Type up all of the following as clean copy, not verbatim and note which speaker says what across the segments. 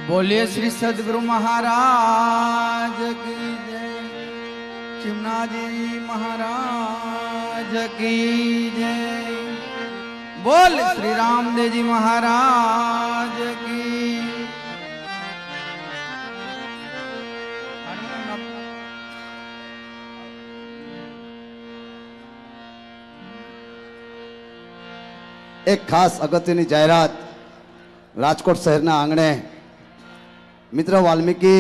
Speaker 1: बोलिए श्री सदगुरु महाराज की जय। चिमना जी महाराज की जय। बोल श्री रामदेव जी महाराज की।
Speaker 2: एक खास अगत्यनी जाहेरात राजकोट शहरना आंगणे मित्र वाल्मीकि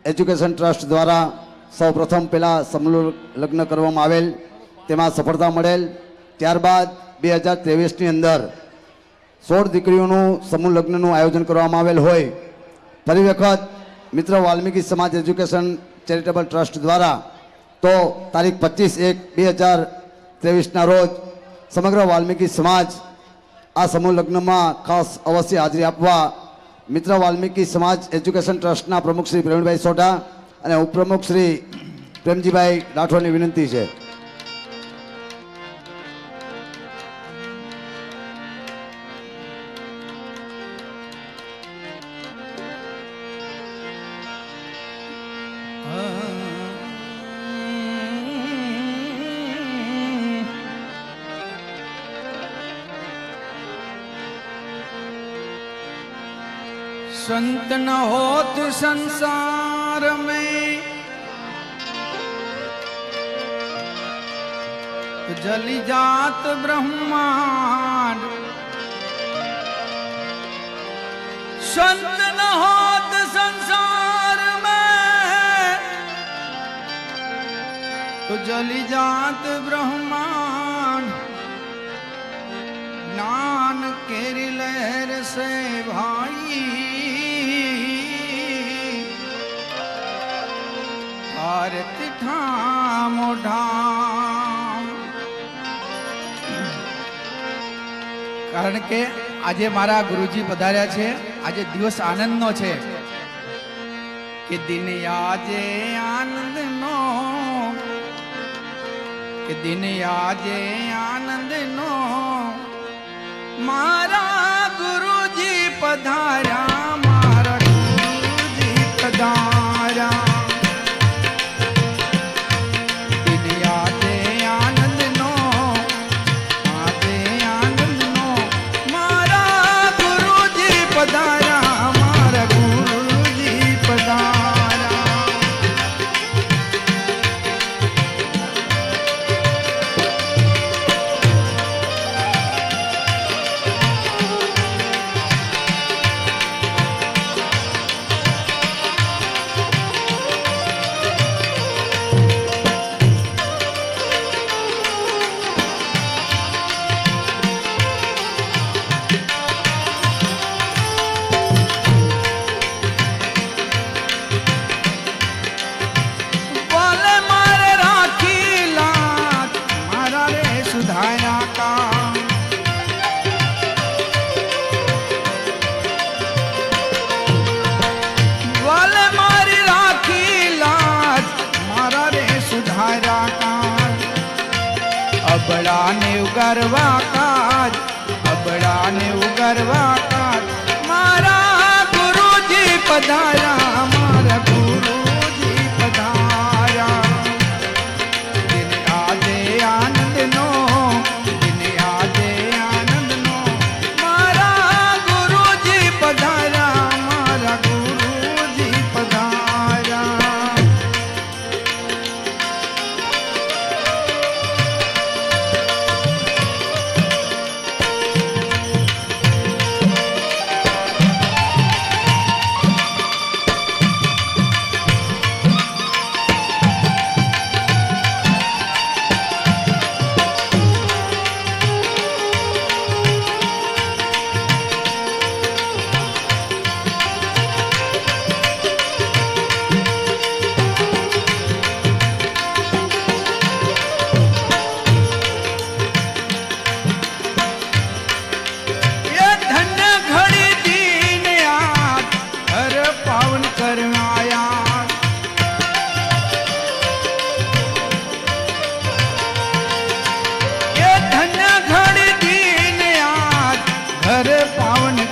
Speaker 2: एज्युकेशन ट्रस्ट द्वारा सौ प्रथम पहला समूह लग्न करवामां आवेल तेमां सफलता मळेल। त्यारबाद 2023 ની અંદર 16 દીકરીઓનું સમૂહ લગ્નનું આયોજન કરવામાં આવેલ હોય ફરી વખત મિત્ર વાલ્મીકि સમાજ એજ્યુકેશન ચેરિટેબલ ટ્રસ્ટ દ્વારા તો તારીખ 25/1/2023 રોજ સમગ્ર વાલ્મીકि સમાજ આ સમૂહ લગ્નમાં ખાસ અવશ્ય હાજરી આપવા મિત્ર વાલ્મીકि સમાજ એજ્યુકેશન ટ્રસ્ટના પ્રમુખ શ્રી પ્રવીણભાઈ સોઢા અને ઉપપ્રમુખ શ્રી પ્રેમજીભાઈ રાઠોડની વિનંતી છે।
Speaker 1: संत न होत संसार में तो जली जात ब्रह्मांड। संत न होत संसार में तो जली जात ब्रह्मांड। ज्ञान केरी लहर से भाई आरती ठाम ढाम। कारण के આજે મારા ગુરુજી પધાર્યા છે। આજે દિવસ આનંદનો છે કે દિન આજે આનંદનો કે દિન આજે આનંદનો મારા ગુરુજી પધાર્યા મારા ગુરુજી પધાર્યા। अबड़ा ने उगरवा काज अबड़ा ने उगरवा काज मारा गुरुजी पधारा मारा गुरुजी पधारा। दिन आजे आनंद नो दिन आजे आनंद नो मारा गुरुजी पधारा मारा गुरुजी पधारा।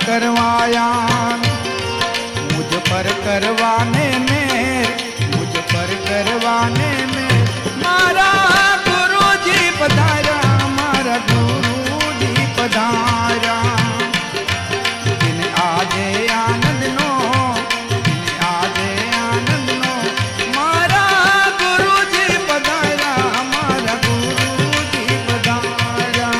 Speaker 1: करवाया करवाने में, मुझ पर करवाने में मारा गुरुजी पधारा, मारा गुरुजी पधारा। दिन आजे आनंद नो, दिन आजे आनंद नो मारा गुरुजी पधारा, मारा गुरुजी पधारा।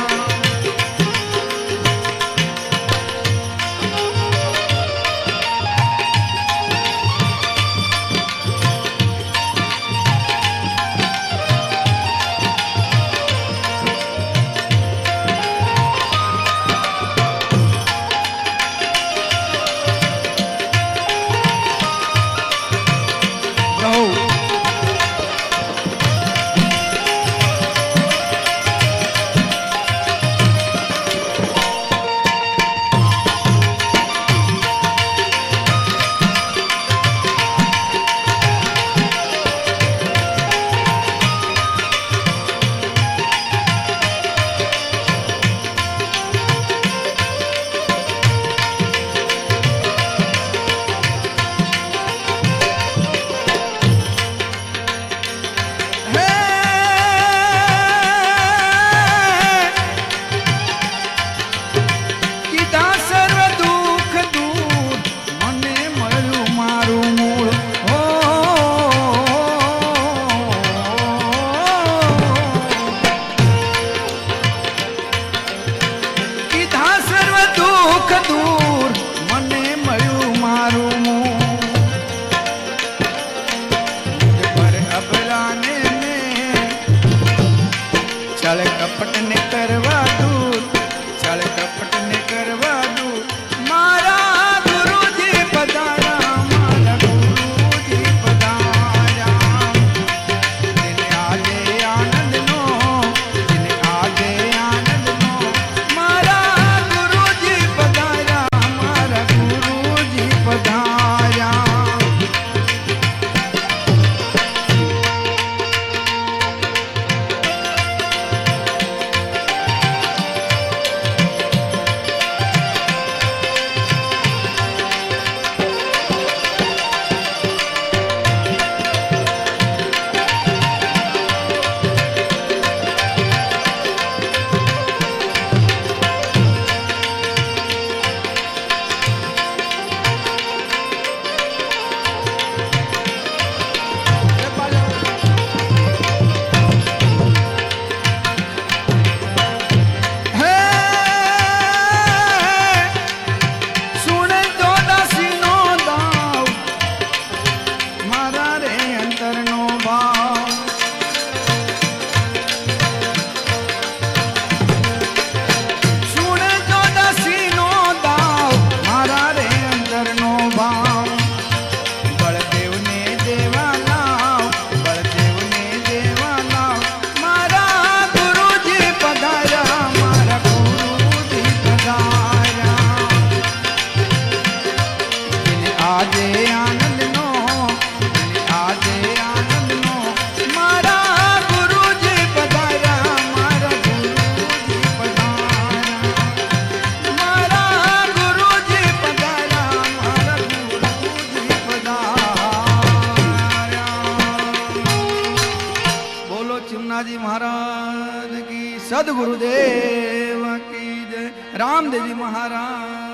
Speaker 1: चल कपट ने करवा दूर, चल कपट ने करवा दूर मारा गुरुजी पधारा, मारा गुरुजी पधारा। दिन आजे आनंद नो, दिन आजे आनंद नो मारा गुरुजी पधारा, मारा गुरुजी पधारा। आजे आनंद नो, आजे आनंद नो मारा गुरुजी पधारा, मारा गुरुजी पधारा, मारा गुरुजी पधारा, मारा गुरुजी पधारा। बोलो चिमनाजी महाराज की, सदगुरुदेव की जय, रामदेव जी महाराज।